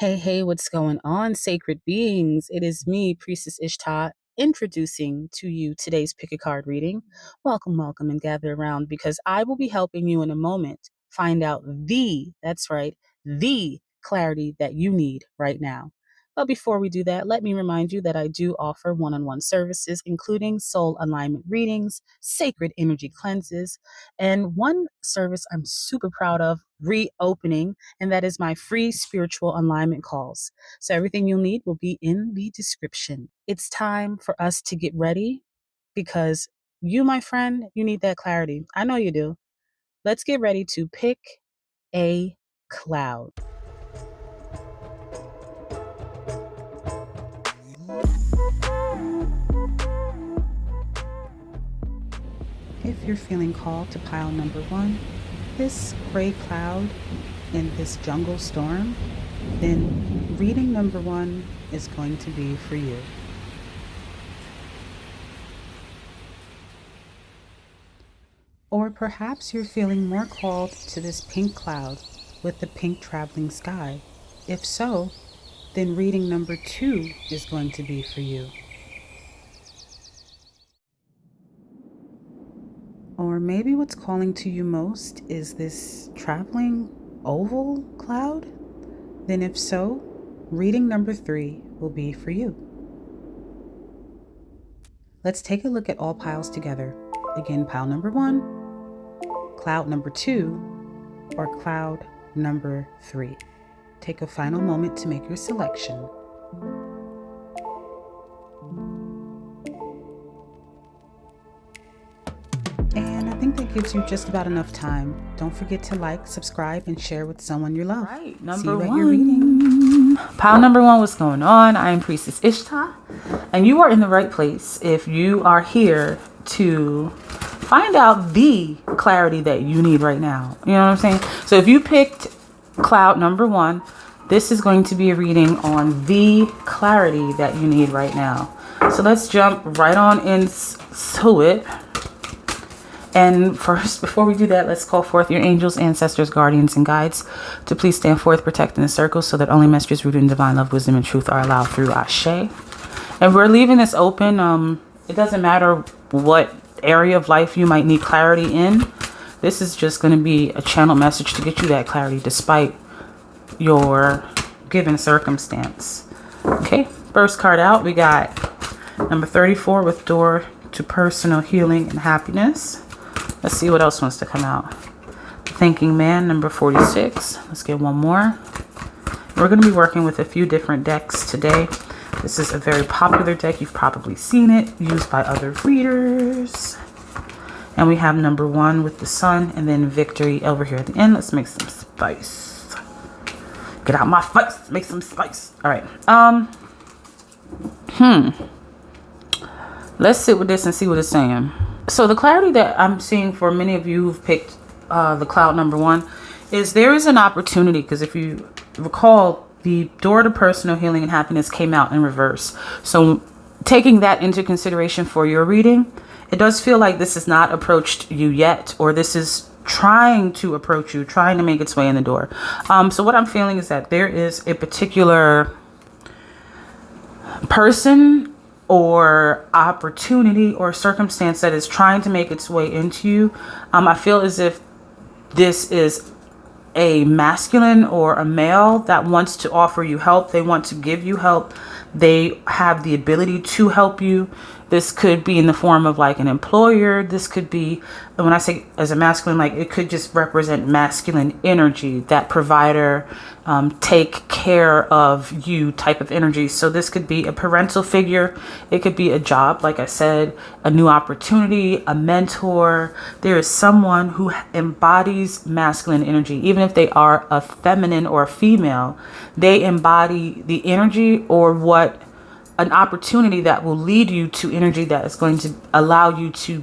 Hey, what's going on, sacred beings? It is me, Priestess Ishtah, introducing to you today's pick a card reading. Welcome, and gather around because I will be helping you in a moment find out that's right, the clarity that you need right now. But before we do that, let me remind you that I do offer one-on-one services, including soul alignment readings, sacred energy cleanses, and one service I'm super proud of reopening, and that is my free spiritual alignment calls. So everything you'll need will be in the description. It's time for us to get ready because you, my friend, you need that clarity. I know you do. Let's get ready to pick a cloud. If you're feeling called to pile number one, this gray cloud in this jungle storm, then reading number one is going to be for you. Or perhaps you're feeling more called to this pink cloud with the pink traveling sky. If so, then reading number two is going to be for you. Or maybe what's calling to you most is this traveling oval cloud? Then if so, reading number three will be for you. Let's take a look at all piles together. Again, pile number one, cloud number two, or cloud number three. Take a final moment to make your selection. And I think that gives you just about enough time. Don't forget to like, subscribe, and share with someone you love. Right, number one. Your reading. Pile number one, what's going on? I am Priestess Ishtah, and you are in the right place if you are here to find out the clarity that you need right now. You know what I'm saying? So if you picked cloud number one, this is going to be a reading on the clarity that you need right now. So let's jump right on into it. And first, before we do that, let's call forth your angels, ancestors, guardians, and guides to please stand forth, protect in the circle so that only messages rooted in divine love, wisdom, and truth are allowed through Ashe. And we're leaving this open. It doesn't matter what area of life you might need clarity in. This is just going to be a channel message to get you that clarity despite your given circumstance. Okay, first card out, we got number 34 with door to personal healing and happiness. Let's see what else wants to come out. Thinking Man, number 46. Let's get one more. We're going to be working with a few different decks today. This is a very popular deck. You've probably seen it used by other readers. And we have number one with the sun and then victory over here at the end. Let's make some spice. Get out my spice. Make some spice. All right. Let's sit with this and see what it's saying. So the clarity that I'm seeing for many of you who've picked the cloud number one is there is an opportunity, because if you recall, the door to personal healing and happiness came out in reverse. So taking that into consideration for your reading, it does feel like this has not approached you yet, or this is trying to approach you, trying to make its way in the door. So what I'm feeling is that there is a particular person or opportunity or circumstance that is trying to make its way into you. I feel as if this is a masculine or a male that wants to offer you help. They want to give you help. They have the ability to help you. This could be in the form of like an employer. This could be, when I say as a masculine, like it could just represent masculine energy, that provider, take care of you type of energy. So this could be a parental figure. It could be a job, like I said, a new opportunity, a mentor. There is someone who embodies masculine energy. Even if they are a feminine or a female, they embody the energy or what an opportunity that will lead you to energy that is going to allow you to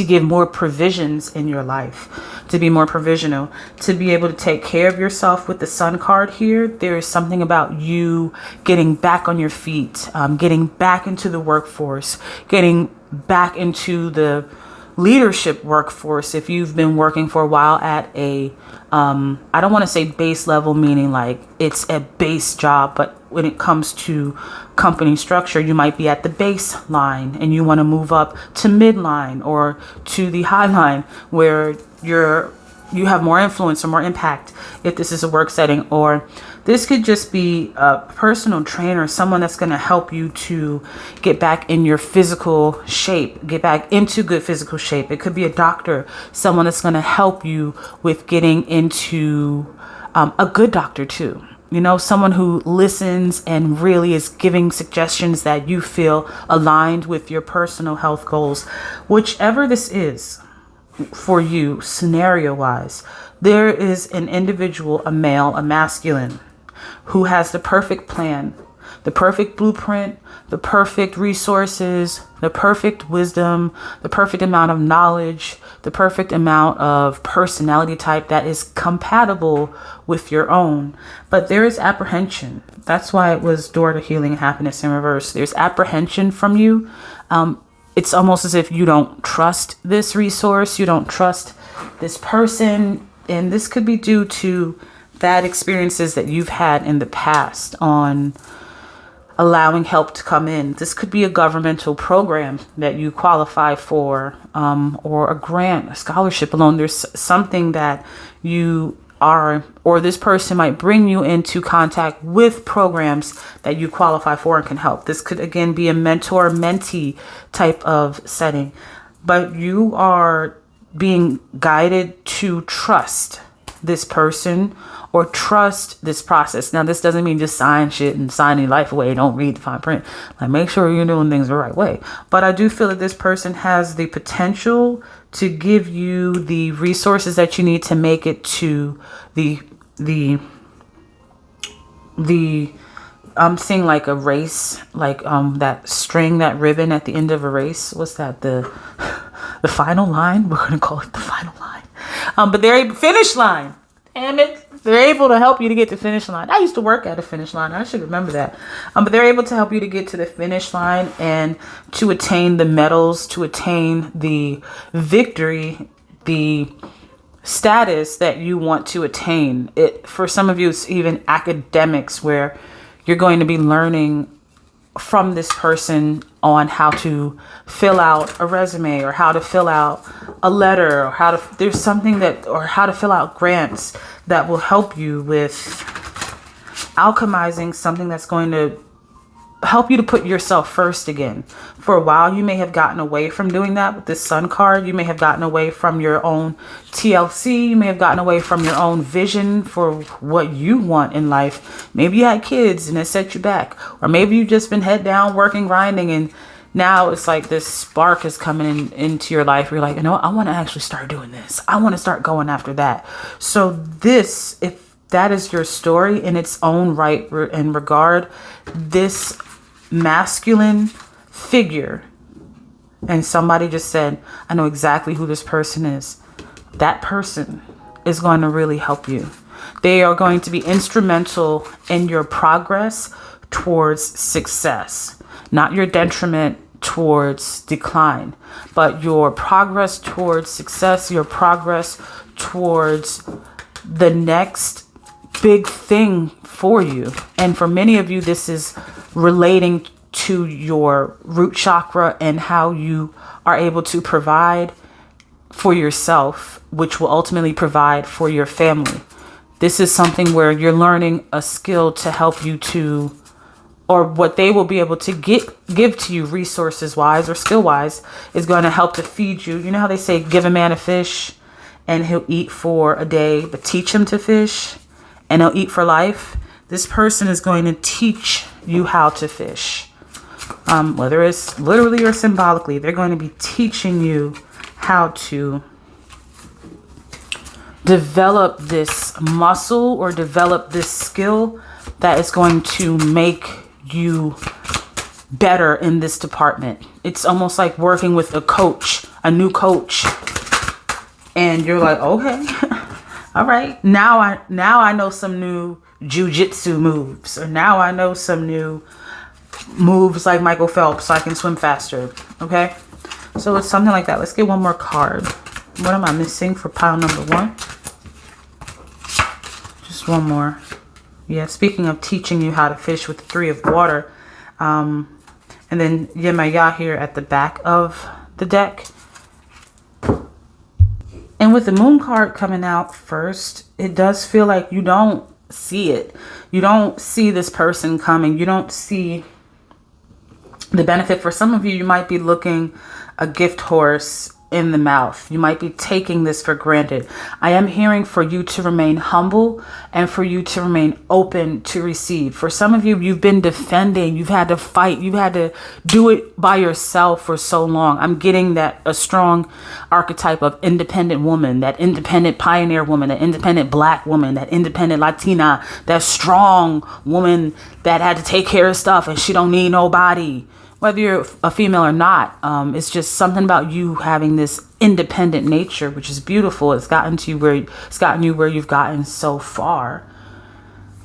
give more provisions in your life, to be more provisional, to be able to take care of yourself. With the sun card here, there is something about you getting back on your feet, getting back into the workforce, getting back into the leadership workforce, if you've been working for a while at a, I don't want to say base level, meaning like it's a base job, but when it comes to company structure, you might be at the baseline and you want to move up to midline or to the high line where you have more influence or more impact if this is a work setting. Or this could just be a personal trainer, someone that's going to help you to get back in your physical shape, get back into good physical shape. It could be a doctor, someone that's going to help you with getting into a good doctor too. You know, someone who listens and really is giving suggestions that you feel aligned with your personal health goals. Whichever this is for you, scenario wise, there is an individual, a male, a masculine, who has the perfect plan, the perfect blueprint, the perfect resources, the perfect wisdom, the perfect amount of knowledge, the perfect amount of personality type that is compatible with your own. But there is apprehension. That's why it was Dorado, healing and happiness in reverse. There's apprehension from you. It's almost as if you don't trust this resource. You don't trust this person. And this could be due to bad experiences that you've had in the past on allowing help to come in. This could be a governmental program that you qualify for, or a grant, a scholarship, a loan. There's something that you are, or this person might bring you into contact with programs that you qualify for and can help. This could again be a mentor-mentee type of setting, but you are being guided to trust this person or trust this process. Now, this doesn't mean just sign shit and sign your life away. Don't read the fine print. Like, make sure you're doing things the right way. But I do feel that this person has the potential to give you the resources that you need to make it to the I'm seeing like a race, like that string, that ribbon at the end of a race. What's that? The final line. We're gonna call it the final line. But they're finish line. Damn it. They're able to help you to get to the finish line. I used to work at a finish line. I should remember that. But they're able to help you to get to the finish line and to attain the medals, to attain the victory, the status that you want to attain. It, for some of you, it's even academics where you're going to be learning from this person on how to fill out a resume or how to fill out a letter or how to, there's something that, or how to fill out grants that will help you with alchemizing something that's going to help you to put yourself first again. For a while, you may have gotten away from doing that with this sun card. You may have gotten away from your own TLC. You may have gotten away from your own vision for what you want in life. Maybe you had kids and it set you back. Or maybe you've just been head down, working, grinding, and now it's like this spark is coming into your life. You're like, you know what? I want to actually start doing this. I want to start going after that. So this, if that is your story in its own right and regard, this masculine figure, and somebody just said, I know exactly who this person is. That person is going to really help you. They are going to be instrumental in your progress towards success, not your detriment towards decline, but your progress towards success, your progress towards the next big thing for you. And for many of you, this is relating to your root chakra and how you are able to provide for yourself, which will ultimately provide for your family. This is something where you're learning a skill to help you to, or what they will be able to give to you resources wise or skill wise is going to help to feed you. You know how they say, give a man a fish and he'll eat for a day, but teach him to fish and he'll eat for life. This person is going to teach you how to fish. Whether it's literally or symbolically, they're going to be teaching you how to develop this muscle or develop this skill that is going to make you better in this department. It's almost like working with a coach, a new coach, and you're like, okay, all right, now I know some new jujitsu moves, or now I know some new moves like Michael Phelps so I can swim faster. Okay, So it's something like that. Let's get one more card. What am I missing for pile number 1? Just one more. Yeah, speaking of teaching you how to fish with the 3 of water. And then Yemaya here at the back of the deck. And with the moon card coming out first, it does feel like you don't see it. You don't see this person coming. You don't see the benefit. For some of you, you might be looking a gift horse in the mouth. You might be taking this for granted. I am hearing for you to remain humble and for you to remain open to receive. For some of you, you've been defending, you've had to fight, you've had to do it by yourself for so long. I'm getting that a strong archetype of independent woman, that independent pioneer woman, that independent Black woman, that independent Latina, that strong woman that had to take care of stuff and she don't need nobody. Whether you're a female or not, it's just something about you having this independent nature, which is beautiful. It's gotten you where you've gotten so far.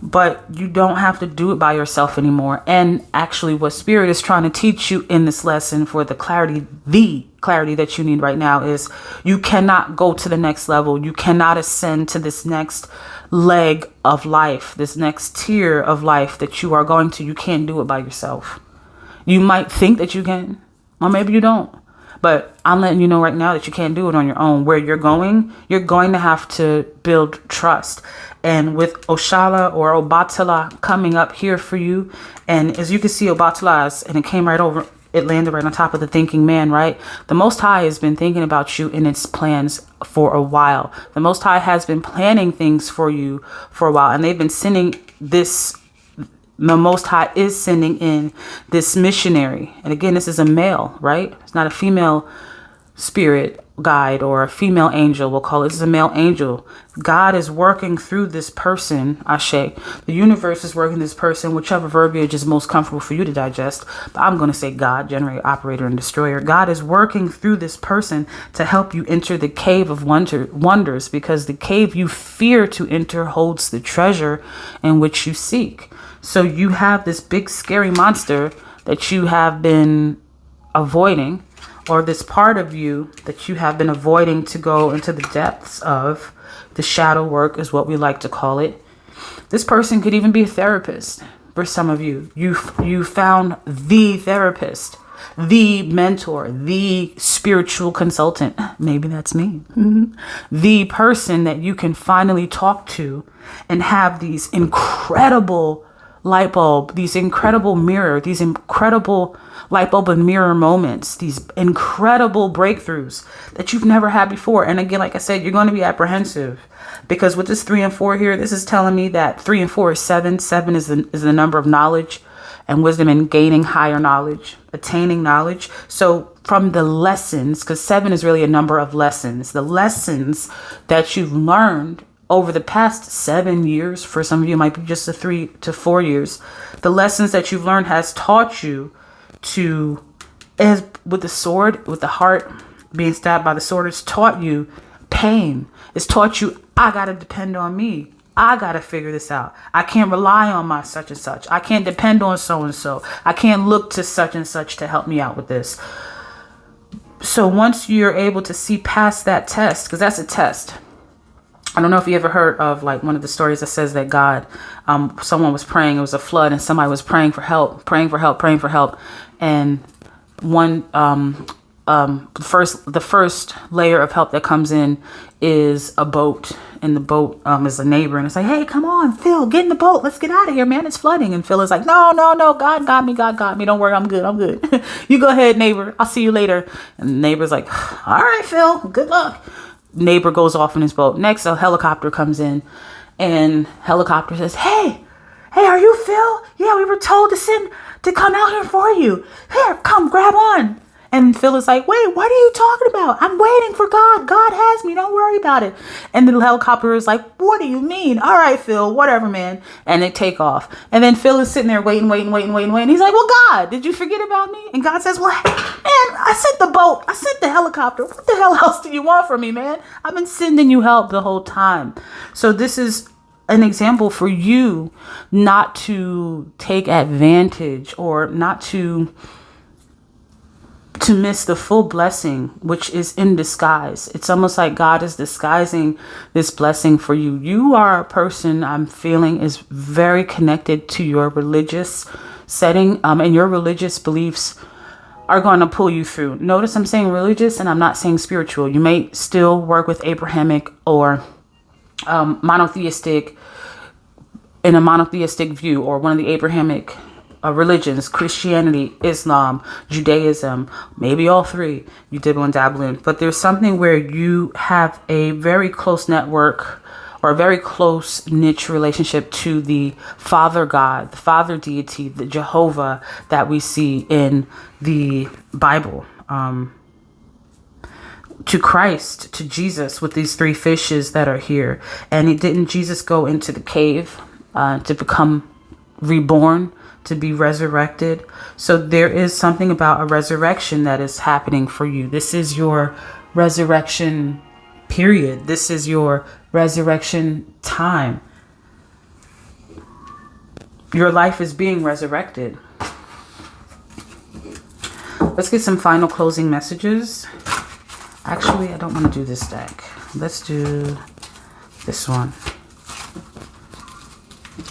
But you don't have to do it by yourself anymore. And actually what Spirit is trying to teach you in this lesson for the clarity that you need right now is you cannot go to the next level. You cannot ascend to this next leg of life, this next tier of life that you are going to. You can't do it by yourself. You might think that you can, or maybe you don't. But I'm letting you know right now that you can't do it on your own. Where you're going to have to build trust. And with Oshala or Obatala coming up here for you, and as you can see, Obatala, and it came right over, it landed right on top of the thinking man, right? The Most High has been thinking about you in its plans for a while. The Most High has been planning things for you for a while, and they've been sending this. The Most High is sending in this missionary. And again, this is a male, right? It's not a female spirit guide or a female angel, we'll call it. This is a male angel. God is working through this person, Ashe. The universe is working this person, whichever verbiage is most comfortable for you to digest. But I'm going to say God, generator, operator, and destroyer. God is working through this person to help you enter the cave of wonders, because the cave you fear to enter holds the treasure in which you seek. So you have this big scary monster that you have been avoiding, or this part of you that you have been avoiding to go into the depths of. The shadow work is what we like to call it. This person could even be a therapist. For some of you, you found the therapist, the mentor, the spiritual consultant. Maybe that's me. The person that you can finally talk to and have these incredible light bulb, these incredible mirror, these incredible light bulb and mirror moments, these incredible breakthroughs that you've never had before. And again, like I said, you're going to be apprehensive because with this 3 and 4 here, this is telling me that 3 and 4 is 7. 7 is the number of knowledge and wisdom and gaining higher knowledge, attaining knowledge. So from the lessons, because 7 is really a number of lessons, the lessons that you've learned over the past 7 years, for some of you it might be just the 3 to 4 years, the lessons that you've learned has taught you to, as with the sword, with the heart being stabbed by the sword, it's taught you pain. It's taught you, I got to depend on me. I got to figure this out. I can't rely on my such and such. I can't depend on so and so. I can't look to such and such to help me out with this. So once you're able to see past that test, because that's a test. I don't know if you ever heard of like one of the stories that says that God, someone was praying, it was a flood, and somebody was praying for help. And one, the first layer of help that comes in is a boat, and the boat is a neighbor, and it's like, hey, come on, Phil, get in the boat. Let's get out of here, man. It's flooding. And Phil is like, no, God got me. Don't worry, I'm good. You go ahead, neighbor. I'll see you later. And the neighbor's like, all right, Phil, good luck. Neighbor goes off in his boat. Next, a helicopter comes in, and helicopter says, hey, are you Phil? Yeah, we were told to come out here for you. Here, come, grab on. And Phil is like, wait, what are you talking about? I'm waiting for God. God has me. Don't worry about it. And the helicopter is like, what do you mean? All right, Phil, whatever, man. And they take off. And then Phil is sitting there waiting. He's like, well, God, did you forget about me? And God says, well, man, I sent the boat. I sent the helicopter. What the hell else do you want from me, man? I've been sending you help the whole time. So this is an example for you not to take advantage or not to to miss the full blessing, which is in disguise. It's almost like God is disguising this blessing for you. You are a person I'm feeling is very connected to your religious setting, and your religious beliefs are going to pull you through. Notice I'm saying religious and I'm not saying spiritual. You may still work with Abrahamic or monotheistic, in a monotheistic view, or one of the Abrahamic religions, Christianity, Islam, Judaism, maybe all three you dibble and dabble in. But there's something where you have a very close network or a very close niche relationship to the Father God, the Father deity, the Jehovah that we see in the Bible, to Christ, to Jesus, with these three fishes that are here. And didn't Jesus go into the cave to become reborn, to be resurrected? So there is something about a resurrection that is happening for you. This is your resurrection period. This is your resurrection time. Your life is being resurrected. Let's get some final closing messages. Actually, I don't want to do this deck. Let's do this one.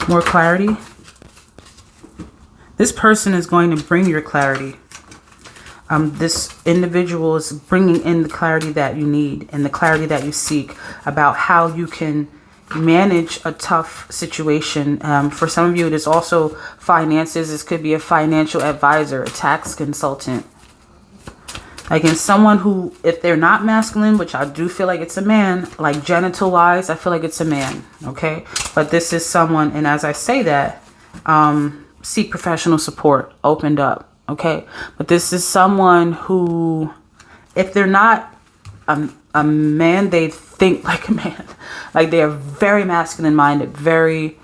More clarity. This person is going to bring your clarity. This individual is bringing in the clarity that you need and the clarity that you seek about how you can manage a tough situation. For some of you, it is also finances. This could be a financial advisor, a tax consultant. Again, someone who, if they're not masculine, which I do feel like it's a man, like genital wise, I feel like it's a man. Okay. But this is someone, and as I say that, seek professional support, opened up. Okay. But this is someone who, if they're not a man, they think like a man. Like they are very masculine minded, very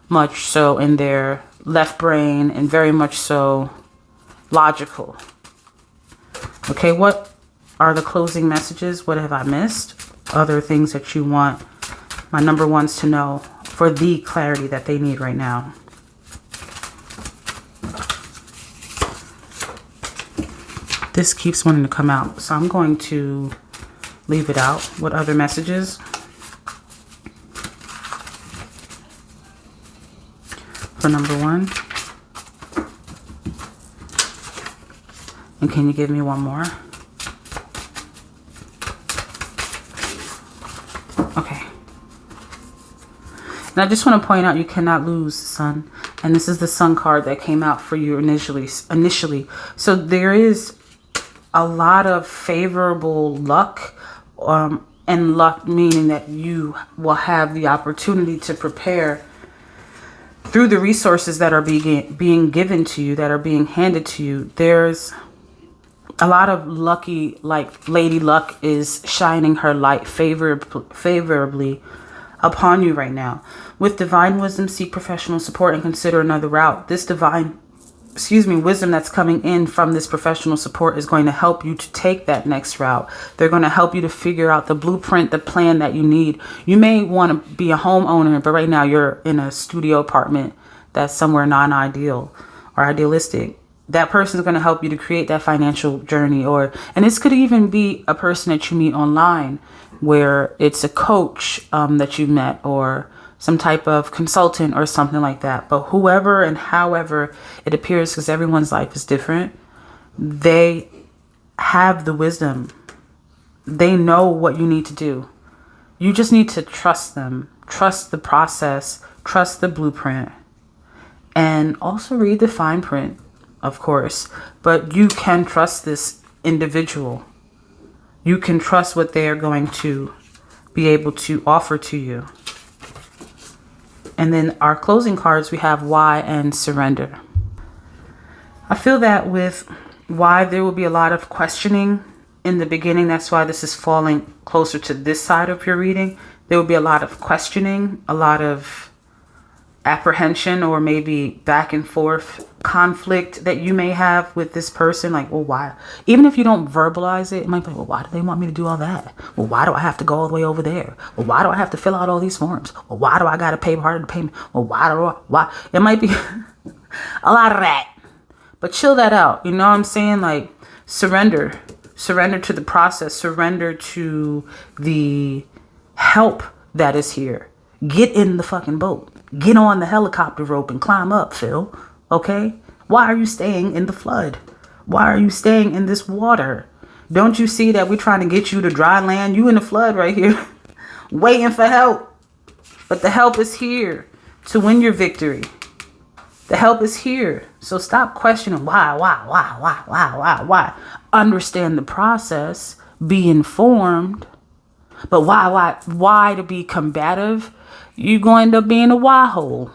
much so in their left brain, and very much so logical. Okay, what are the closing messages? What have I missed? Other things that you want my number ones to know for the clarity that they need right now. This keeps wanting to come out, so I'm going to leave it out. What other messages? For number one. And can you give me one more? Okay. And I just want to point out, you cannot lose, Sun. And this is the Sun card that came out for you initially. So there is a lot of favorable luck, and luck meaning that you will have the opportunity to prepare through the resources that are being given to you, that are being handed to you. There's a lot of lucky, like Lady Luck is shining her light favorably upon you right now. With divine wisdom, seek professional support and consider another route. This wisdom that's coming in from this professional support is going to help you to take that next route. They're going to help you to figure out the blueprint, the plan that you need. You may want to be a homeowner, but right now you're in a studio apartment that's somewhere non-ideal or idealistic. That person is going to help you to create that financial journey, and this could even be a person that you meet online, where it's a coach that you met, or some type of consultant or something like that. But whoever and however it appears, because everyone's life is different, they have the wisdom. They know what you need to do. You just need to trust them, trust the process, trust the blueprint, and also read the fine print. Of course, but you can trust this individual. You can trust what they are going to be able to offer to you. And then our closing cards, we have why and surrender. I feel that with why, there will be a lot of questioning in the beginning. That's why this is falling closer to this side of your reading. There will be a lot of questioning, a lot of apprehension, or maybe back and forth conflict that you may have with this person. Like, well, why? Even if you don't verbalize it, it might be, well, why do they want me to do all that? Well, why do I have to go all the way over there? Well, why do I have to fill out all these forms? Well, why do I got to pay part of the payment? Well, why? It might be a lot of that. But chill that out. You know what I'm saying? Like, Surrender. Surrender to the process. Surrender to the help that is here. Get in the fucking boat. Get on the helicopter rope and climb up, Phil. Okay? Why are you staying in the flood? Why are you staying in this water? Don't you see that we're trying to get you to dry land? You in the flood right here, waiting for help. But the help is here to win your victory. The help is here. So stop questioning why. Understand the process. Be informed. But why to be combative? You're going to end up being a why hole.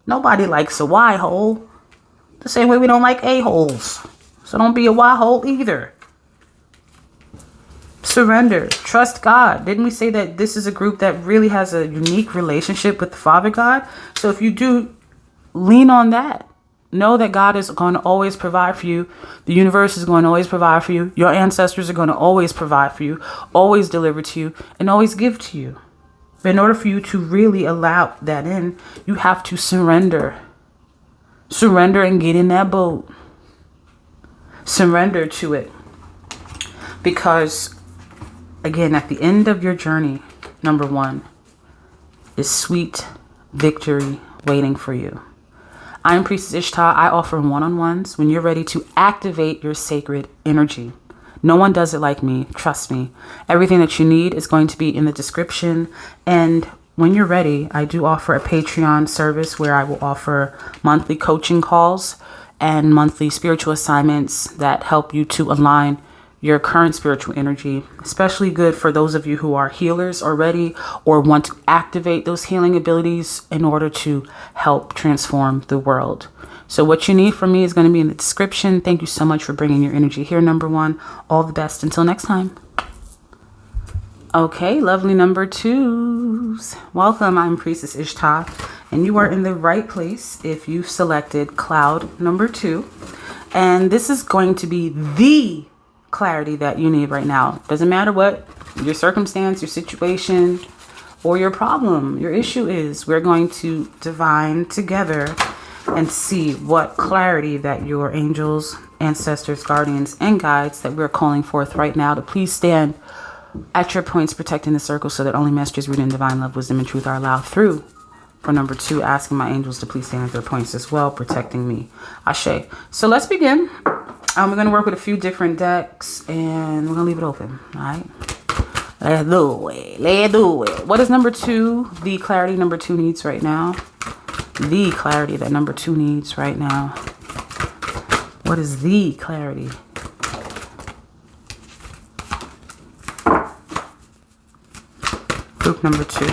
Nobody likes a why hole. The same way we don't like a-holes. So don't be a why hole either. Surrender. Trust God. Didn't we say that this is a group that really has a unique relationship with the Father God? So if you do, lean on that. Know that God is going to always provide for you. The universe is going to always provide for you. Your ancestors are going to always provide for you, always deliver to you, and always give to you. But in order for you to really allow that in, you have to surrender. Surrender and get in that boat. Surrender to it. Because, again, at the end of your journey, number one, is sweet victory waiting for you. I'm Priestess Ishtah. I offer one-on-ones when you're ready to activate your sacred energy. No one does it like me. Trust me. Everything that you need is going to be in the description. And when you're ready, I do offer a Patreon service where I will offer monthly coaching calls and monthly spiritual assignments that help you to align your current spiritual energy, especially good for those of you who are healers already or want to activate those healing abilities in order to help transform the world. So what you need from me is going to be in the description. Thank you so much for bringing your energy here, number one. All the best. Until next time. Okay, lovely number twos. Welcome. I'm Priestess Ishtah, and you are in the right place if you've selected cloud number 2. And this is going to be the clarity that you need right now. Doesn't matter what your circumstance, your situation, or your problem, your issue is. We're going to divine together and see what clarity that your angels, ancestors, guardians, and guides that we're calling forth right now to please stand at your points, protecting the circle so that only messages rooted in divine love, wisdom, and truth are allowed through. For number 2, asking my angels to please stand at their points as well, protecting me. Ashe. So let's begin. We're going to work with a few different decks, and we're going to leave it open. All right. Let's do it. Let's do it. What is number 2? The clarity number 2 needs right now. The clarity that number 2 needs right now. What is the clarity? Group number 2.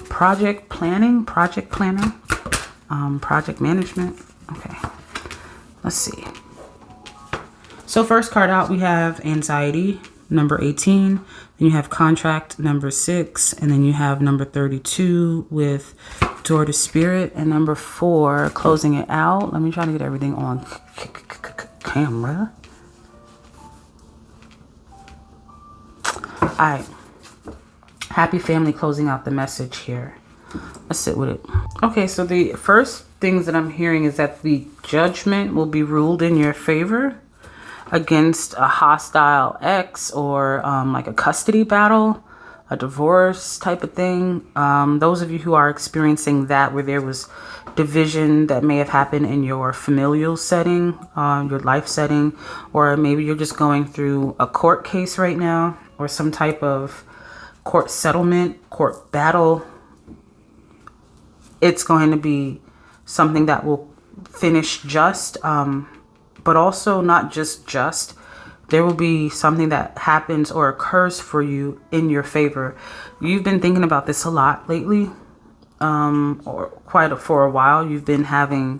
Project planning, project planner, project management. Okay, let's see. So first card out, we have anxiety, number 18. Then you have contract, number 6. And then you have number 32 with door to spirit. And number 4, closing it out. Let me try to get everything on camera. All right. Happy family, closing out the message here. Let's sit with it. Okay, so the first things that I'm hearing is that the judgment will be ruled in your favor against a hostile ex or like a custody battle, a divorce type of thing. Those of you who are experiencing that, where there was division that may have happened in your familial setting, your life setting, or maybe you're just going through a court case right now or some type of court settlement, court battle. It's going to be something that will finish just, but also not just. There will be something that happens or occurs for you in your favor. You've been thinking about this a lot lately, or for a while. You've been having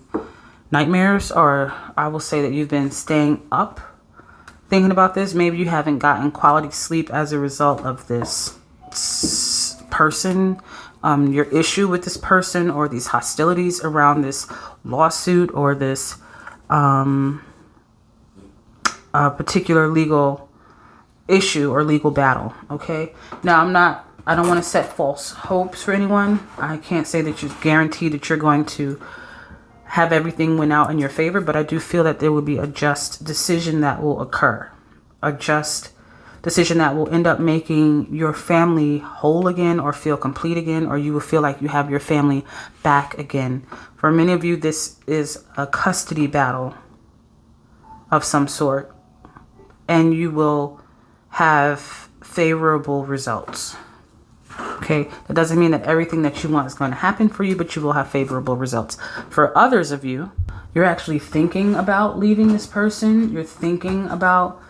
nightmares, or I will say that you've been staying up thinking about this. Maybe you haven't gotten quality sleep as a result of this person, your issue with this person, or these hostilities around this lawsuit or this particular legal issue or legal battle. Okay, now I don't want to set false hopes for anyone. I can't say that you're guaranteed that you're going to have everything win out in your favor, but I do feel that there will be a just decision that will occur. A just decision that will end up making your family whole again, or feel complete again, or you will feel like you have your family back again. For many of you, this is a custody battle of some sort, and you will have favorable results. Okay, that doesn't mean that everything that you want is going to happen for you, but you will have favorable results. For others of you, you're actually thinking about leaving this person. You're thinking about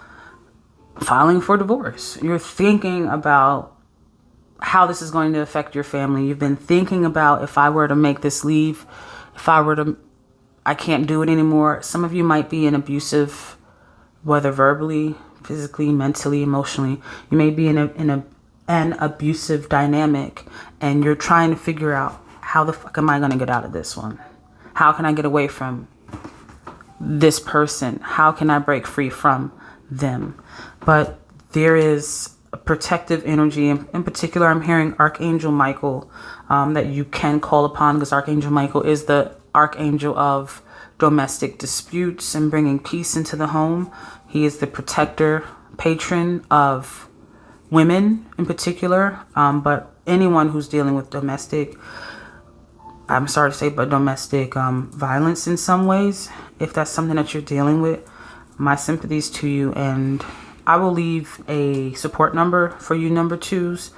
filing for divorce. You're thinking about how this is going to affect your family. You've been thinking about, if I were to make this leave, I can't do it anymore. Some of you might be in abusive, whether verbally, physically, mentally, emotionally. You may be in an abusive dynamic, and you're trying to figure out, how the fuck am I going to get out of this one? How can I get away from this person? How can I break free from them? But there is a protective energy. In particular, I'm hearing Archangel Michael, that you can call upon, because Archangel Michael is the archangel of domestic disputes and bringing peace into the home. He is the protector, patron of women in particular, but anyone who's dealing with domestic, I'm sorry to say, but domestic violence in some ways. If that's something that you're dealing with, my sympathies to you. And I will leave a support number for you number twos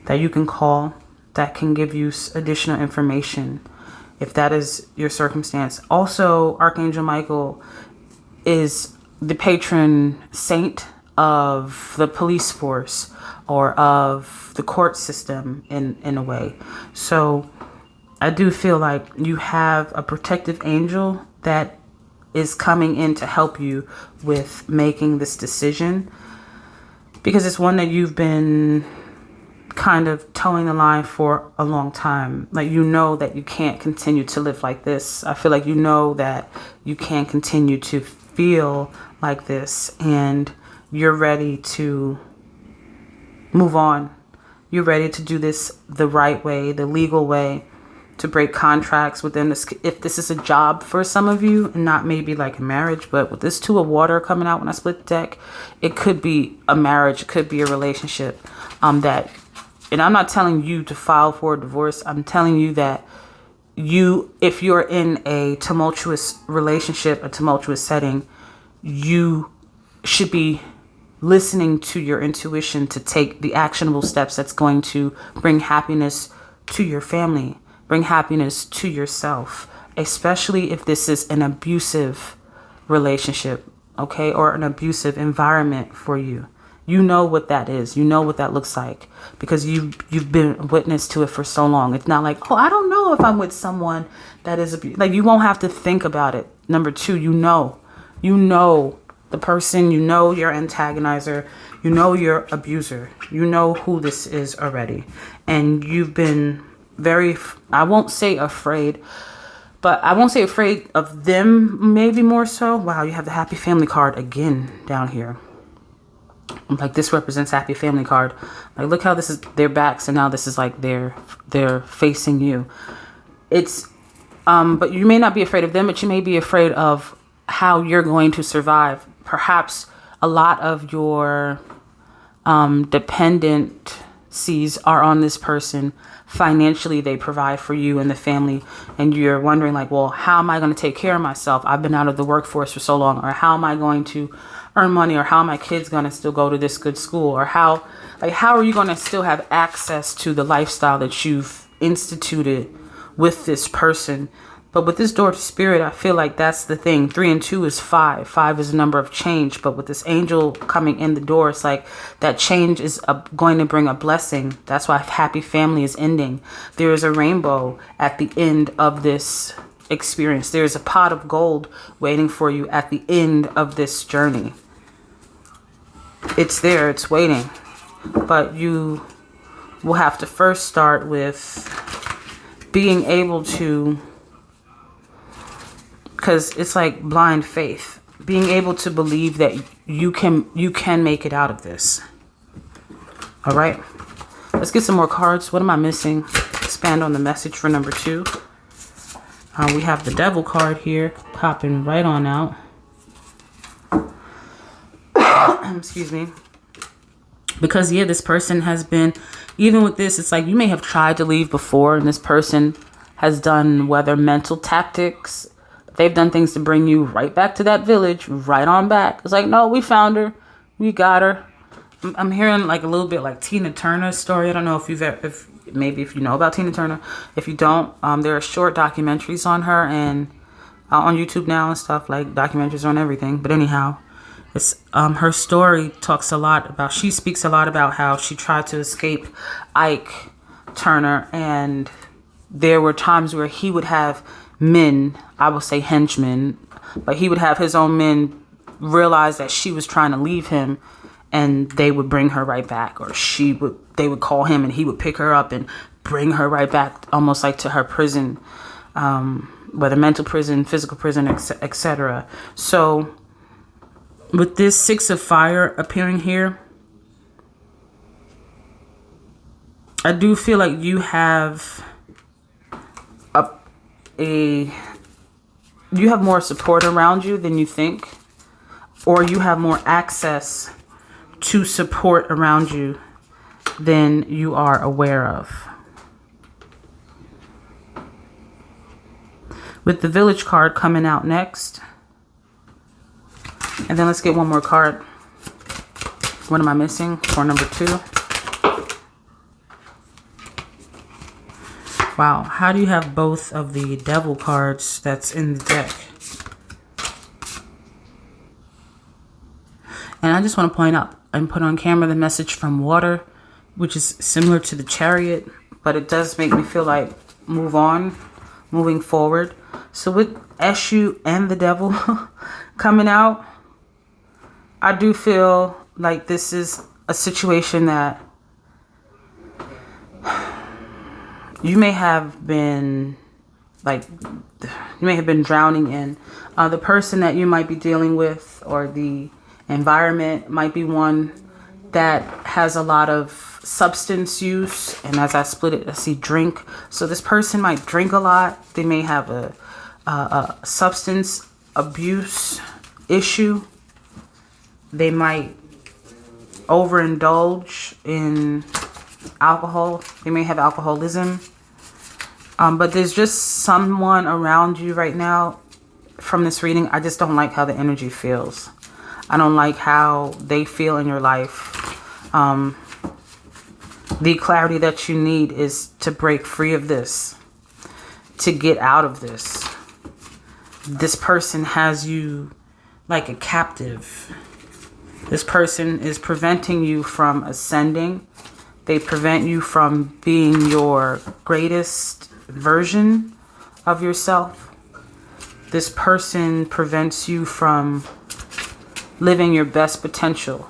that you can call, that can give you additional information if that is your circumstance. Also, Archangel Michael is the patron saint of the police force, or of the court system in a way. So I do feel like you have a protective angel that is coming in to help you with making this decision, because it's one that you've been kind of towing the line for a long time. Like, you know that you can't continue to live like this. I feel like you know that you can't continue to feel like this, and you're ready to move on. You're ready to do this the right way, the legal way, to break contracts within this. If this is a job for some of you, and not maybe like a marriage, but with this Two of Water coming out when I split the deck, it could be a marriage, it could be a relationship, and I'm not telling you to file for a divorce. I'm telling you that if you're in a tumultuous relationship, a tumultuous setting, you should be listening to your intuition to take the actionable steps that's going to bring happiness to your family, bring happiness to yourself, especially if this is an abusive relationship, okay, or an abusive environment for you. You know what that is. You know what that looks like, because you've been witness to it for so long. It's not like, oh, I don't know if I'm with someone that is like, you won't have to think about it. Number two, you know the person, you know your antagonizer, you know your abuser, you know who this is already. And you've been very, I won't say afraid, but I won't say afraid of them, maybe more so. Wow, you have the happy family card again down here. Like, this represents happy family card. Like, look how this is their backs, and now this is like they're facing you. It's but you may not be afraid of them, but you may be afraid of how you're going to survive. Perhaps a lot of your dependencies are on this person. Financially, they provide for you and the family, and you're wondering like, well, how am I going to take care of myself? I've been out of the workforce for so long. Or how am I going to earn money? Or how are my kids going to still go to this good school? Or how are you going to still have access to the lifestyle that you've instituted with this person? But with this door to spirit, I feel like that's the thing. 3 and 2 is 5. 5 is a number of change. But with this angel coming in the door, it's like that change is going to bring a blessing. That's why happy family is ending. There is a rainbow at the end of this experience. There is a pot of gold waiting for you at the end of this journey. It's there. It's waiting. But you will have to first start with being able to, because it's like blind faith, being able to believe that you can make it out of this. All right, let's get some more cards. What am I missing? Expand on the message for number 2. We have the Devil card here, popping right on out. Excuse me. Because, yeah, this person has been, even with this, it's like you may have tried to leave before, and this person has done, whether mental tactics, they've done things to bring you right back to that village, right on back. It's like, no, we found her. We got her. I'm hearing like a little bit like Tina Turner's story. I don't know if you've ever, if you know about Tina Turner. If you don't, there are short documentaries on her and on YouTube now and stuff, like documentaries on everything. But anyhow, it's her story talks a lot about, she speaks a lot about how she tried to escape Ike Turner, and there were times where he would have men, I will say henchmen, but he would have his own men realize that she was trying to leave him, and they would bring her right back, or they would call him and he would pick her up and bring her right back, almost like to her prison, whether mental prison, physical prison, etc. So with this Six of Fire appearing here, I do feel like you have you have more support around you than you think, or you have more access to support around you than you are aware of. With the Village card coming out next. And then let's get one more card. What am I missing for number 2? Wow, how do you have both of the Devil cards that's in the deck? And I just want to point out and put on camera the message from Water, which is similar to the Chariot, but it does make me feel like moving forward. So with Eshu and the Devil coming out, I do feel like this is a situation that you may have been drowning in. The person that you might be dealing with, or the environment, might be one that has a lot of substance use. And as I split it, I see drink. So this person might drink a lot. They may have a substance abuse issue. They might overindulge in alcohol. They may have alcoholism. But there's just someone around you right now from this reading. I just don't like how the energy feels. I don't like how they feel in your life. The clarity that you need is to break free of this, to get out of this. This person has you like a captive. This person is preventing you from ascending. They prevent you from being your greatest version of yourself. This person prevents you from living your best potential.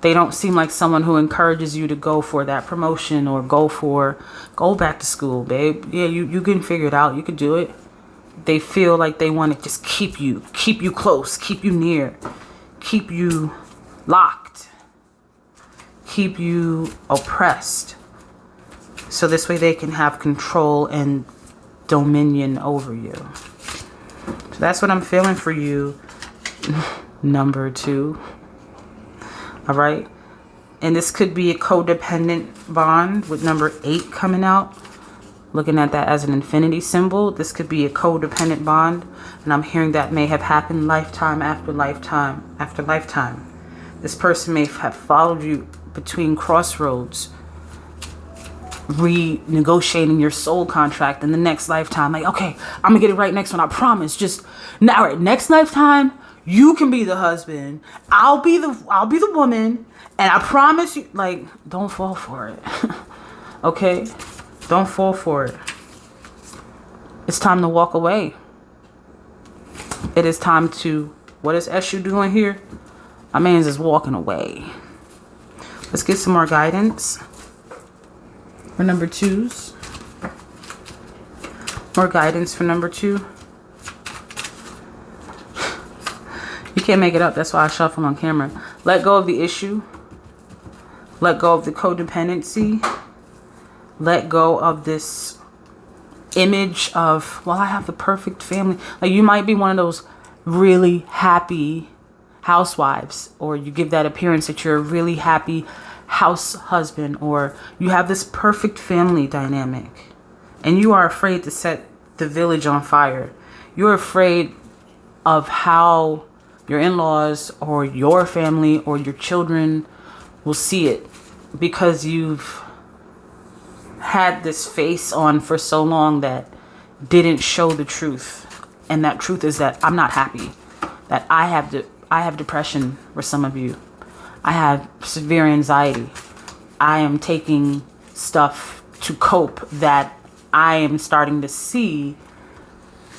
They don't seem like someone who encourages you to go for that promotion or go back to school, babe. Yeah, you can figure it out. You can do it. They feel like they want to just keep you close, keep you near, keep you locked, keep you oppressed. So this way they can have control and dominion over you. So that's what I'm feeling for you, number 2. All right. And this could be a codependent bond with number 8 coming out. Looking at that as an infinity symbol. This could be a codependent bond. And I'm hearing that may have happened lifetime after lifetime after lifetime. This person may have followed you between crossroads, renegotiating your soul contract in the next lifetime. Like, okay, I'm gonna get it right next one. I promise. Just now, right, next lifetime, you can be the husband. I'll be the woman, and I promise you. Like, don't fall for it. Okay, don't fall for it. It's time to walk away. It is time to. What is Eshu doing here? My man's just walking away. Let's get some more guidance for number 2s. More guidance for number 2. You can't make it up. That's why I shuffle on camera. Let go of the issue. Let go of the codependency. Let go of this image of, well, I have the perfect family. Like, you might be one of those really happy housewives, or you give that appearance that you're a really happy house husband, or you have this perfect family dynamic, and you are afraid to set the village on fire. You're afraid of how your in-laws or your family or your children will see it, because you've had this face on for so long that didn't show the truth. And that truth is that I'm not happy, that I have depression. For some of you, I have severe anxiety. I am taking stuff to cope that I am starting to see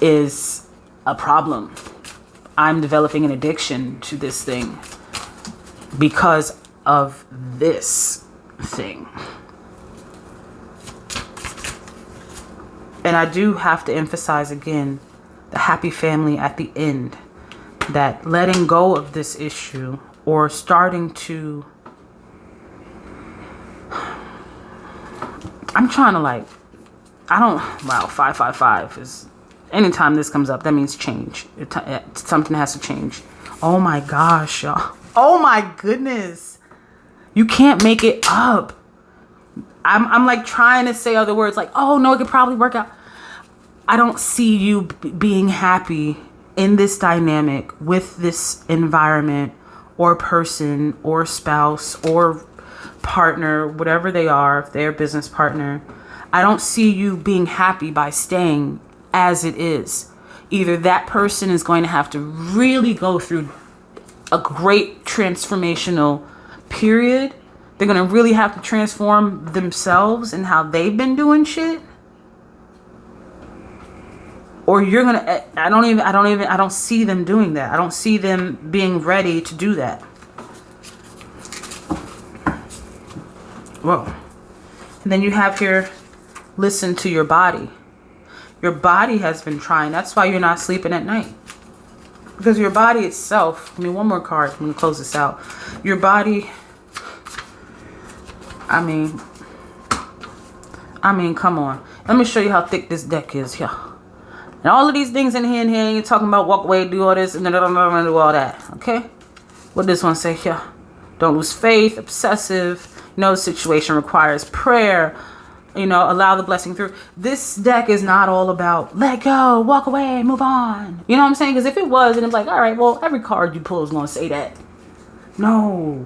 is a problem. I'm developing an addiction to this thing because of this thing. And I do have to emphasize again the happy family at the end, that letting go of this issue, or starting to, I'm trying to like, I don't, wow, 555 is, anytime this comes up, that means change. Something has to change. Oh my gosh, y'all. Oh my goodness. You can't make it up. I'm like trying to say other words like, oh no, it could probably work out. I don't see you being happy in this dynamic with this environment or person or spouse or partner, whatever they are, if they're a business partner. I don't see you being happy by staying as it is. Either that person is going to have to really go through a great transformational period. They're going to really have to transform themselves and how they've been doing shit. Or you're going to, I don't see them doing that. I don't see them being ready to do that. Whoa. And then you have here, listen to your body. Your body has been trying. That's why you're not sleeping at night. Because your body itself, one more card. I'm going to close this out. Your body, I mean, come on. Let me show you how thick this deck is here. And all of these things in here, you're talking about walk away, do all this, and then do all that. Okay? What does this one say here? Don't lose faith, obsessive. The situation requires prayer. Allow the blessing through. This deck is not all about let go, walk away, move on. You know what I'm saying? Because if it was, and it's like, all right, well, every card you pull is going to say that. No,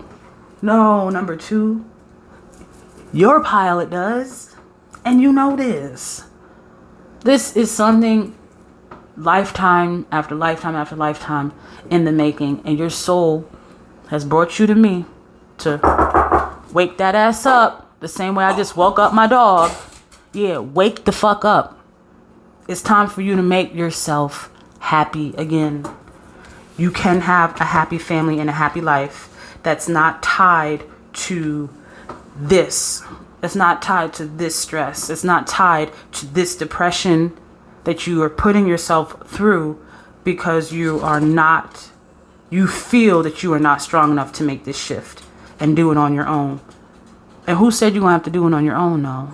number two. Your pilot does. And you know this. This is something lifetime after lifetime after lifetime in the making. And your soul has brought you to me to wake that ass up. The same way I just woke up my dog. Yeah, wake the fuck up. It's time for you to make yourself happy again. You can have a happy family and a happy life that's not tied to this. It's not tied to this stress. It's not tied to this depression that you are putting yourself through because you feel that you are not strong enough to make this shift and do it on your own. And who said you're going to have to do it on your own? No.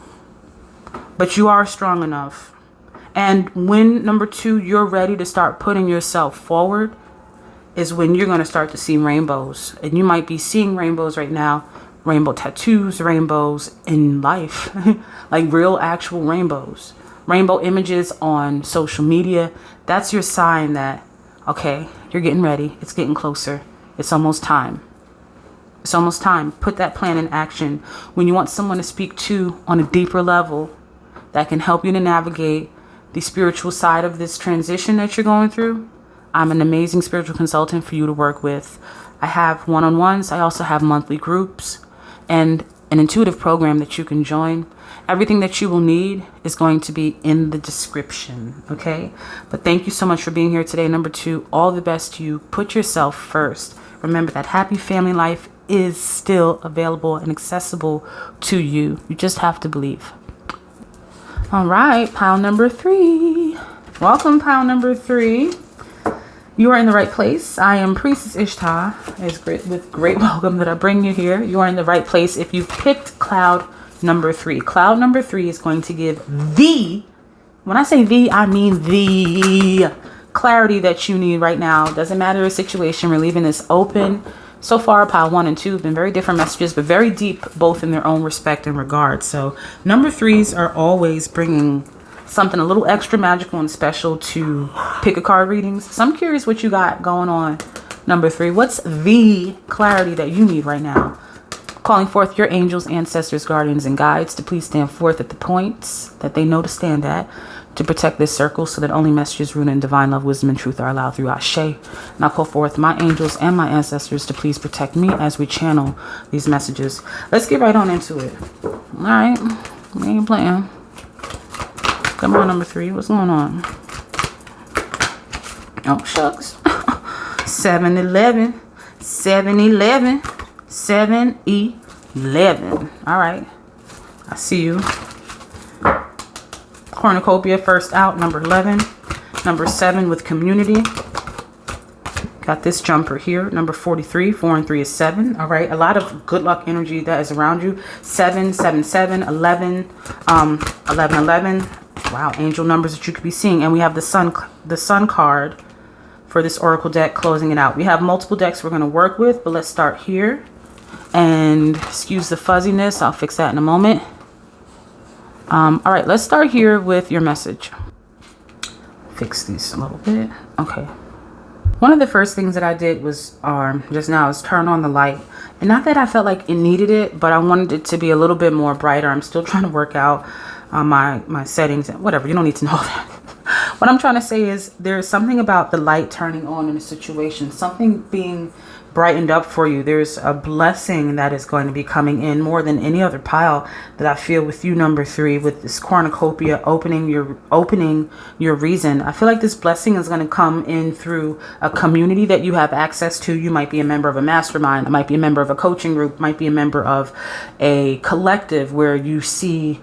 But you are strong enough. And when, number two, you're ready to start putting yourself forward, is when you're going to start to see rainbows. And you might be seeing rainbows right now. Rainbow tattoos, rainbows in life. Like real actual rainbows. Rainbow images on social media. That's your sign that, okay, you're getting ready. It's getting closer. It's almost time. It's almost time. Put that plan in action. When you want someone to speak to on a deeper level that can help you to navigate the spiritual side of this transition that you're going through, I'm an amazing spiritual consultant for you to work with. I have one-on-ones. I also have monthly groups and an intuitive program that you can join. Everything that you will need is going to be in the description, okay? But thank you so much for being here today. Number two, all the best to you. Put yourself first. Remember that happy family life is still available and accessible to you. You just have to believe. All right, pile number 3. Welcome, pile number 3. You are in the right place. I am Priestess Ishtah. It's great, with great welcome that I bring you here. You are in the right place if you've picked cloud number 3. Cloud number 3 is going to give the When I say the, I mean the clarity that you need right now. Doesn't matter the situation. We're leaving this open. So far, pile 1 and 2 have been very different messages, but very deep, both in their own respect and regard. So number 3s are always bringing something a little extra magical and special to pick a card readings. So I'm curious what you got going on, number 3. What's the clarity that you need right now? Calling forth your angels, ancestors, guardians, and guides to please stand forth at the points that they know to stand at, to protect this circle so that only messages rooted in divine love, wisdom, and truth are allowed through Ashe. And I call forth my angels and my ancestors to please protect me as we channel these messages. Let's get right on into it. All right. We ain't playing. Come on, number 3. What's going on? Oh, shucks. 7-11. 7-11. 7-11. All right. I see you. Cornucopia first out, number 11. Number 7 with community. Got this jumper here, number 43. 4 and 3 is 7. All right, a lot of good luck energy that is around you. 7, 7, 7, 11, 11, 11. Wow, angel numbers that you could be seeing. And we have the sun card for this oracle deck, closing it out. We have multiple decks we're going to work with, but let's start here. And excuse the fuzziness, I'll fix that in a moment. All right, let's start here with your message. Fix these a little bit. Okay. One of the first things that I did was just now is turn on the light. And not that I felt like it needed it, but I wanted it to be a little bit more brighter. I'm still trying to work out my settings and whatever. You don't need to know that. What I'm trying to say is there's something about the light turning on in a situation, something being brightened up for you. There's a blessing that is going to be coming in more than any other pile that I feel with you, number 3, with this cornucopia opening your reason. I feel like this blessing is going to come in through a community that you have access to. You might be a member of a mastermind, might be a member of a coaching group, might be a member of a collective where you see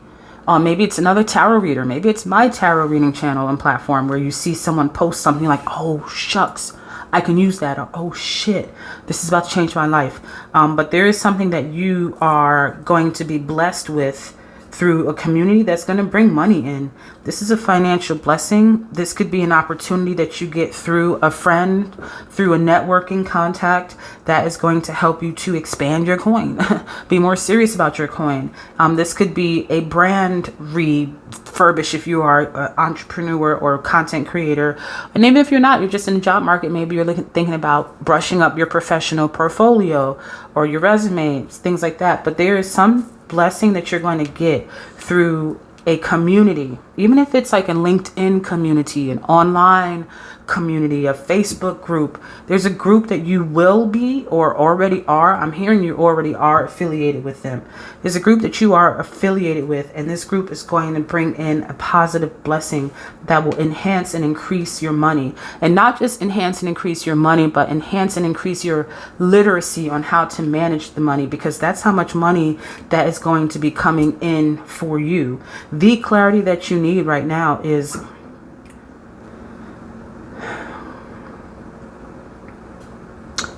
maybe it's another tarot reader. Maybe it's my tarot reading channel and platform where you see someone post something like, oh, shucks, I can use that. Or, oh, shit, this is about to change my life. But there is something that you are going to be blessed with through a community that's going to bring money in. This is a financial blessing. This could be an opportunity that you get through a friend, through a networking contact that is going to help you to expand your coin. Be more serious about your coin. This could be a brand refurbish if you are an entrepreneur or content creator. And even if you're not, you're just in the job market, maybe you're thinking about brushing up your professional portfolio or your resume, things like that. But there is some blessing that you're going to get through a community, even if it's like a LinkedIn community, an online community, a Facebook group. There's a group that you will be or already are. I'm hearing you already are affiliated with them. There's a group that you are affiliated with, and this group is going to bring in a positive blessing that will enhance and increase your money. And not just enhance and increase your money, but enhance and increase your literacy on how to manage the money, because that's how much money that is going to be coming in for you. The clarity that you need right now is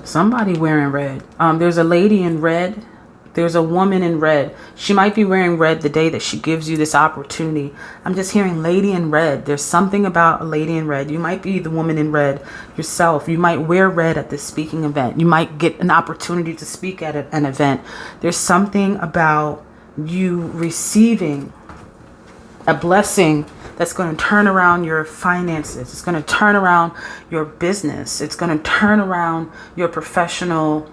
somebody wearing red. There's a lady in red. There's a woman in red. She might be wearing red the day that she gives you this opportunity. I'm just hearing lady in red. There's something about a lady in red. You might be the woman in red yourself. You might wear red at this speaking event. You might get an opportunity to speak at an event. There's something about you receiving a blessing that's going to turn around your finances. It's going to turn around your business. It's going to turn around your professional.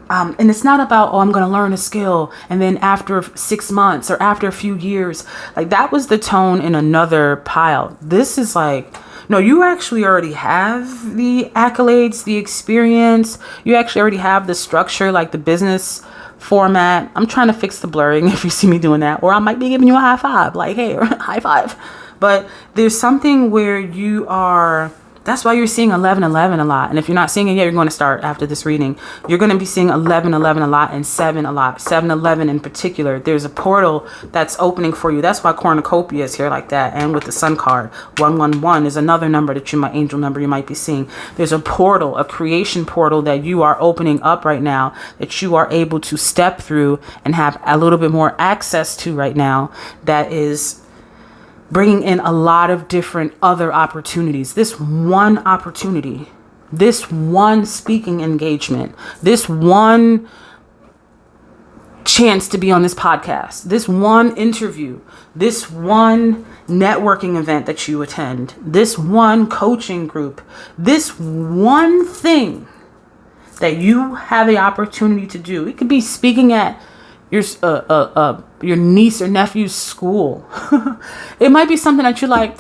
And it's not about, oh, I'm going to learn a skill, and then after 6 months or after a few years, like that was the tone in another pile. This is like, no, you actually already have the accolades, the experience. You actually already have the structure, like the business format. I'm trying to fix the blurring if you see me doing that, or I might be giving you a high five, like, hey, high five. But there's something where you are, that's why you're seeing 11-11 a lot. And if you're not seeing it yet, you're going to start after this reading. You're going to be seeing 11-11 a lot and 7 a lot. 7-11 in particular. There's a portal that's opening for you. That's why cornucopia is here like that. And with the sun card, 111 is another number that angel number you might be seeing. There's a portal, a creation portal that you are opening up right now, that you are able to step through and have a little bit more access to right now. That is bringing in a lot of different other opportunities. This one opportunity, this one speaking engagement, this one chance to be on this podcast, this one interview, this one networking event that you attend, this one coaching group, this one thing that you have the opportunity to do. It could be speaking at your niece or nephew's school. It might be something that you're like,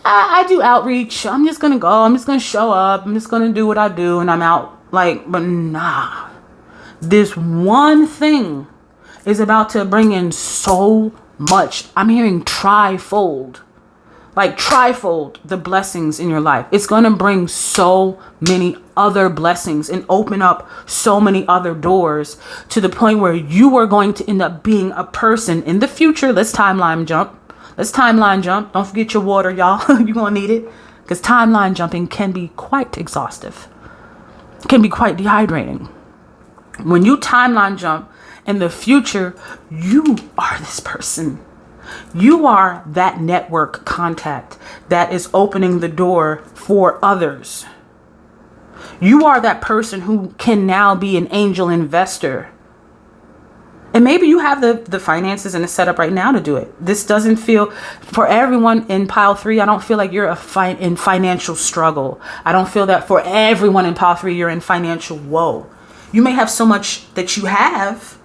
I do outreach. I'm just going to go. I'm just going to show up. I'm just going to do what I do and I'm out. Like, but nah. This one thing is about to bring in so much. I'm hearing trifold. Like trifold the blessings in your life. It's going to bring so many other blessings and open up so many other doors to the point where you are going to end up being a person in the future. Let's timeline jump. Don't forget your water, y'all. You're going to need it because timeline jumping can be quite exhaustive. It can be quite dehydrating. When you timeline jump in the future, you are this person. You are that network contact that is opening the door for others. You are that person who can now be an angel investor. And maybe you have the finances and the setup right now to do it. This doesn't feel, for everyone in pile 3, I don't feel like you're in financial struggle. I don't feel that for everyone in pile 3, you're in financial woe. You may have so much that you have,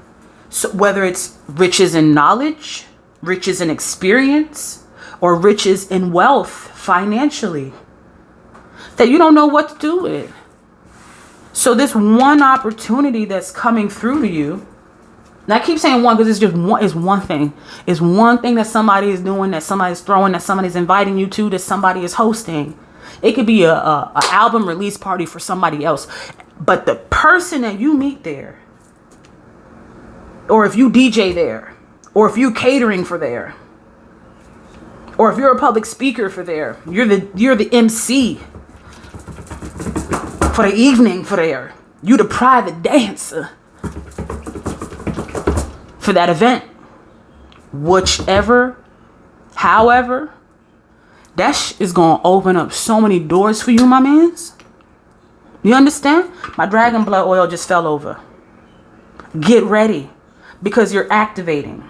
so whether it's riches in knowledge, riches in experience, or riches in wealth financially, that you don't know what to do with. So this one opportunity that's coming through to you, and I keep saying one because it's just one, is one thing. It's one thing that somebody is doing, that somebody's throwing, that somebody's inviting you to, that somebody is hosting. It could be a album release party for somebody else. But the person that you meet there, or if you DJ there, or if you catering for there, or if you're a public speaker for there, you're the MC for the evening for there. You the private dancer for that event. Whichever, however, that is going to open up so many doors for you, my mans. You understand? My dragon blood oil just fell over. Get ready because you're activating.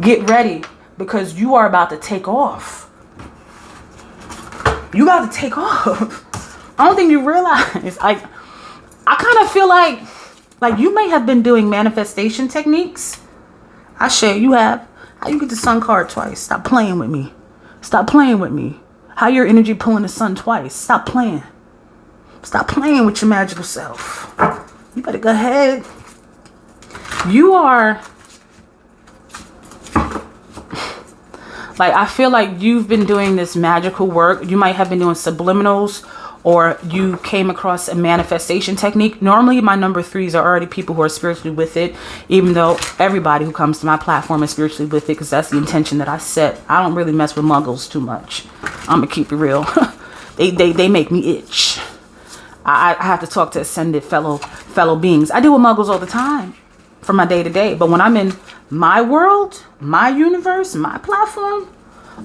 Get ready because you are about to take off. You about to take off. I don't think you realize. I kind of feel like you may have been doing manifestation techniques. I share you have. How you get the sun card twice? Stop playing with me. Stop playing with me. How your energy pulling the sun twice? Stop playing. Stop playing with your magical self. You better go ahead. You are like, I feel like you've been doing this magical work. You might have been doing subliminals, or you came across a manifestation technique. Normally my number 3s are already people who are spiritually with it, even though everybody who comes to my platform is spiritually with it, because that's the intention that I set. I don't really mess with muggles too much. I'm gonna keep it real. They make me itch. I have to talk to ascended fellow beings. I deal with muggles all the time for my day to day. But when I'm in my world, my universe, my platform,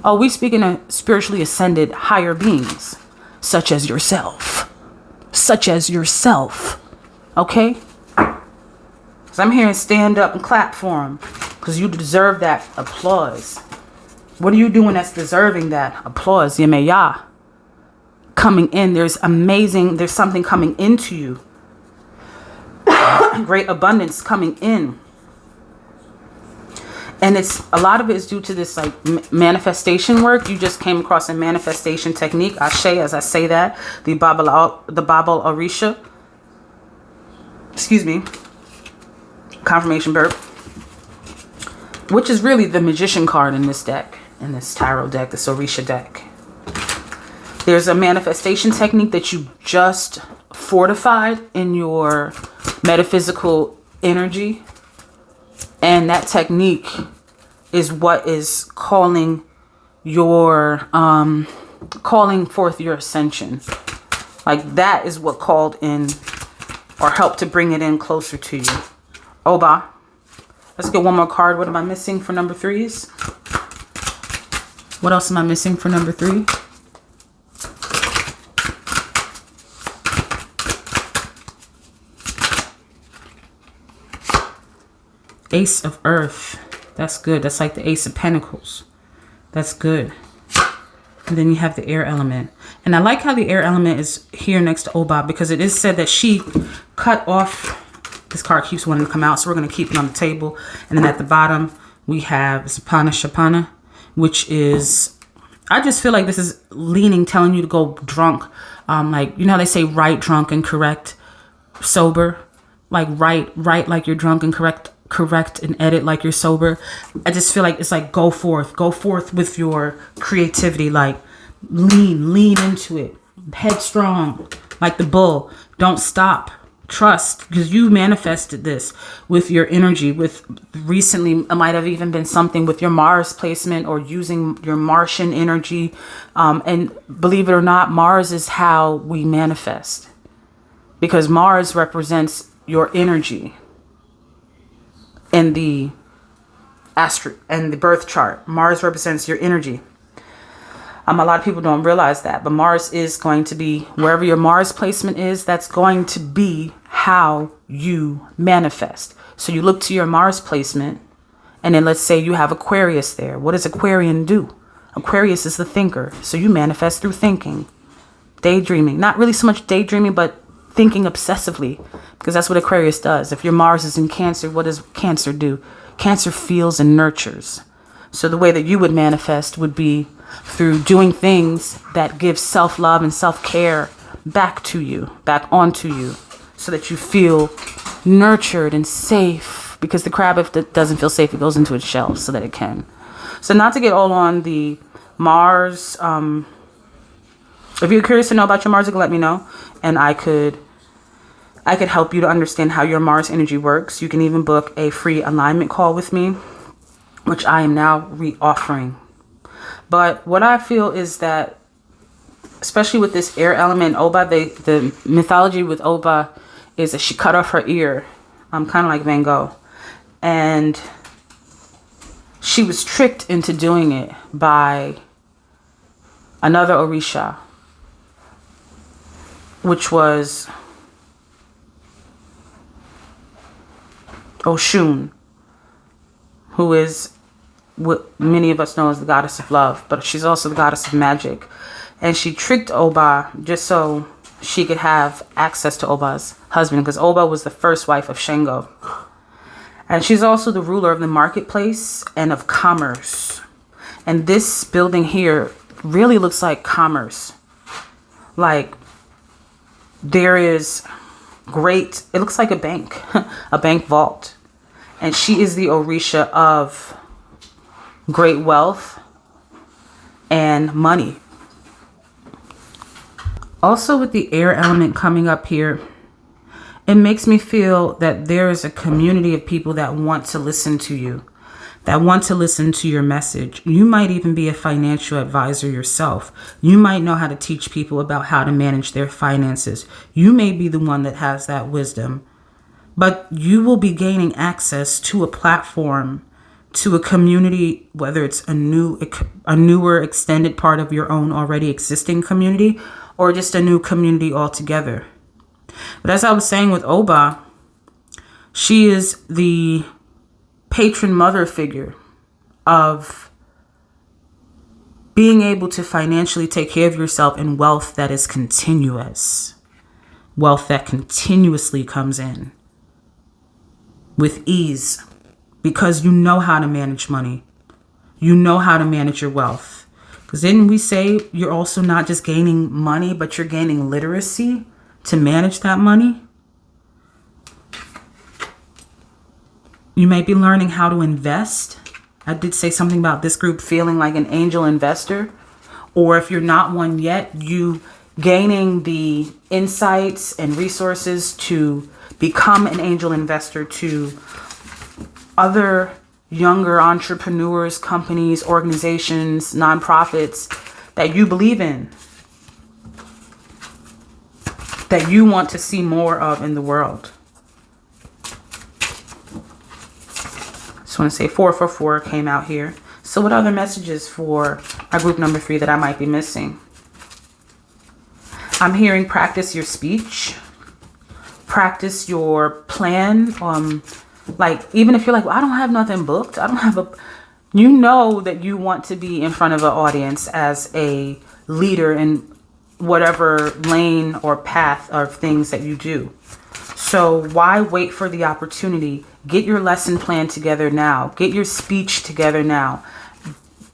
oh, we speaking of spiritually ascended higher beings, such as yourself. Such as yourself. Okay? So I'm hearing stand up and clap for them, because you deserve that applause. What are you doing that's deserving that applause? Yemeya. Coming in, there's something coming into you. Great abundance coming in. And it's a lot of it is due to this like manifestation work. You just came across a manifestation technique. Ashe, as I say that, the Babal Orisha. Excuse me. Confirmation burp. Which is really the magician card in this deck, in this tarot deck, this Orisha deck. There's a manifestation technique that you just fortified in your metaphysical energy. And that technique is what is calling forth your ascension. Like that is what called in or helped to bring it in closer to you. Oba. Let's get one more card. What am I missing for number 3s? What else am I missing for number 3? Ace of Earth. That's good. That's like the Ace of Pentacles. That's good. And then you have the air element. And I like how the air element is here next to Oba, because it is said that she cut off. This card keeps wanting to come out, so we're going to keep it on the table. And then at the bottom, we have Sapana Shapana, which is, I just feel like this is leaning, telling you to go drunk. Like, you know how they say right, drunk, and correct, sober? Like right like you're drunk, and correct and edit like you're sober. I just feel like it's like go forth with your creativity. Like lean into it, headstrong like the bull. Don't stop, trust, because you manifested this with your energy. With recently, it might have even been something with your Mars placement or using your Martian energy. And believe it or not, Mars is how we manifest, because Mars represents your energy in the and the birth chart. Mars represents your energy. A lot of people don't realize that, but Mars is going to be, wherever your Mars placement is, that's going to be how you manifest. So you look to your Mars placement, and then let's say you have Aquarius there. What does Aquarian do? Aquarius is the thinker. So you manifest through thinking, daydreaming. Not really so much daydreaming, but thinking obsessively, because that's what Aquarius does. If your Mars is in Cancer, what does Cancer do? Cancer feels and nurtures. So the way that you would manifest would be through doing things that give self-love and self-care back to you, back onto you, so that you feel nurtured and safe. Because the crab, if it doesn't feel safe, it goes into its shell so that it can. So not to get all on the Mars. If you're curious to know about your Mars, you can let me know, and I could help you to understand how your Mars energy works. You can even book a free alignment call with me, which I am now re-offering. But what I feel is that, especially with this air element, Oba, the mythology with Oba is that she cut off her ear. Kind of like Van Gogh. And she was tricked into doing it by another Orisha, which was Oshun, who is what many of us know as the goddess of love, but she's also the goddess of magic. And she tricked Oba just so she could have access to Oba's husband, because Oba was the first wife of Shango. And she's also the ruler of the marketplace and of commerce. And this building here really looks like commerce. Like there is great, it looks like a bank, a bank vault. And she is the Orisha of great wealth and money. Also with the air element coming up here, it makes me feel that there is a community of people that want to listen to you, that want to listen to your message. You might even be a financial advisor yourself. You might know how to teach people about how to manage their finances. You may be the one that has that wisdom, but you will be gaining access to a platform, to a community, whether it's a newer extended part of your own already existing community, or just a new community altogether. But as I was saying with Oba, she is the patron mother figure of being able to financially take care of yourself in wealth that is continuous, wealth that continuously comes in with ease, because you know how to manage money. You know how to manage your wealth. Because then we say you're also not just gaining money, but you're gaining literacy to manage that money. You might be learning how to invest. I did say something about this group feeling like an angel investor. Or if you're not one yet, you gaining the insights and resources to become an angel investor to other younger entrepreneurs, companies, organizations, nonprofits that you believe in, that you want to see more of in the world. Just want to say 444 came out here. So what other messages for our group number 3 that I might be missing? I'm hearing practice your speech. Practice your plan. Like, even if you're like, well, I don't have nothing booked. I don't have you know that you want to be in front of an audience as a leader in whatever lane or path of things that you do. So why wait for the opportunity? Get your lesson plan together now. Get your speech together now.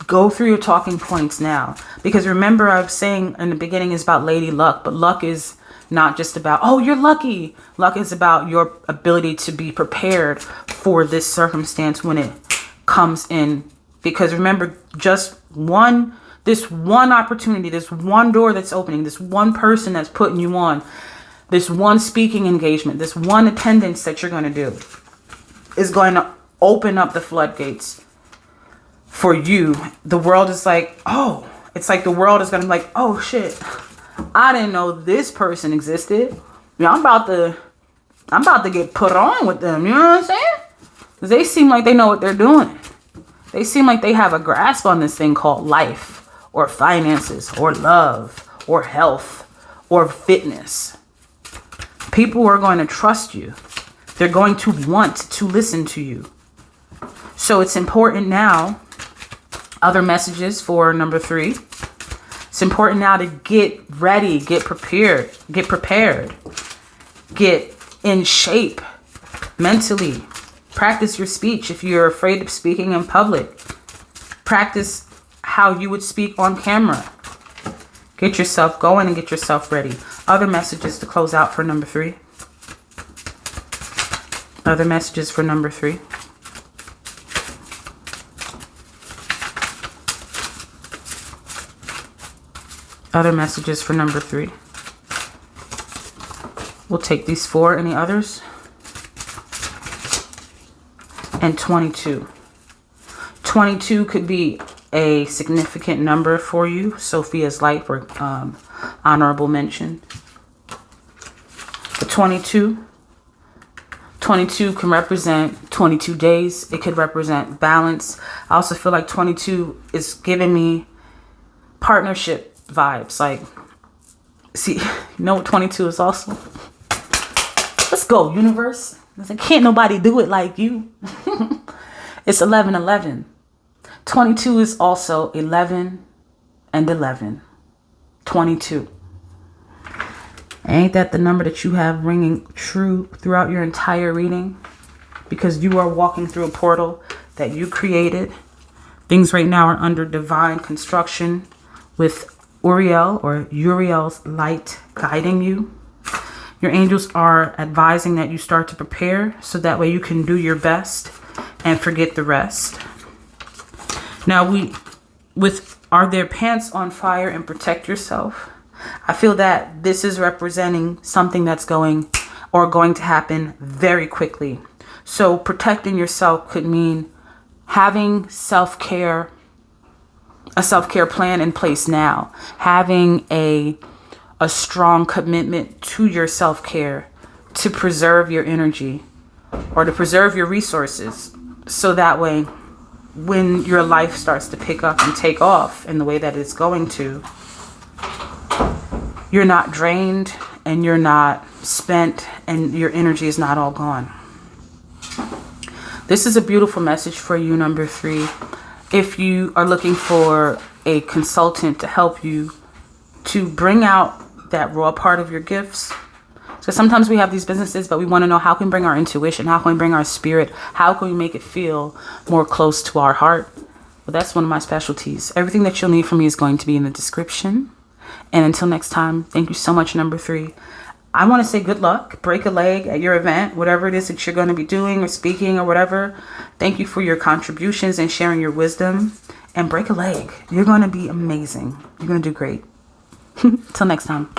Go through your talking points now. Because remember, I was saying in the beginning is about Lady Luck, but luck is not just about, oh, you're lucky. Luck is about your ability to be prepared for this circumstance when it comes in. Because remember, just this one opportunity, this one door that's opening, this one person that's putting you on, this one speaking engagement, this one attendance that you're going to do is going to open up the floodgates for you. The world is like, oh, it's like the world is going to be like, oh shit, I didn't know this person existed. Yeah, I'm about to get put on with them. You know what I'm saying? Because they seem like they know what they're doing. They seem like they have a grasp on this thing called life, or finances, or love, or health, or fitness. People are going to trust you. They're going to want to listen to you. So it's important now. Other messages for number 3. It's important now to get ready, get prepared, get in shape mentally. Practice your speech if you're afraid of speaking in public. Practice how you would speak on camera. Get yourself going and get yourself ready. Other messages to close out for number 3. Other messages for number 3. Other messages for number 3. We'll take these 4. Any others? And 22. 22 could be a significant number for you. Sophia's light for honorable mention. The 22 can represent 22 days. It could represent balance. I also feel like 22 is giving me partnership vibes. Like, see, you know what 22 is also? Let's go, universe. Can't nobody do it like you. It's 11:11. 22 is also 11 and 11. 22. Ain't that the number that you have ringing true throughout your entire reading? Because you are walking through a portal that you created. Things right now are under divine construction with Uriel or Uriel's light guiding you. Your angels are advising that you start to prepare so that way you can do your best and forget the rest. Now are there pants on fire and protect yourself? I feel that this is representing something that's going to happen very quickly. So protecting yourself could mean having self-care, a self-care plan in place now, having a strong commitment to your self-care to preserve your energy or to preserve your resources. So that way, when your life starts to pick up and take off in the way that it's going to, you're not drained and you're not spent and your energy is not all gone. This is a beautiful message for you, number 3. If you are looking for a consultant to help you to bring out that raw part of your gifts. So sometimes we have these businesses, but we want to know how can we bring our intuition, how can we bring our spirit, how can we make it feel more close to our heart. Well, that's one of my specialties. Everything that you'll need from me is going to be in the description. And until next time, thank you so much, number 3. I want to say good luck. Break a leg at your event, whatever it is that you're going to be doing or speaking or whatever. Thank you for your contributions and sharing your wisdom. And break a leg. You're going to be amazing. You're going to do great. Till next time.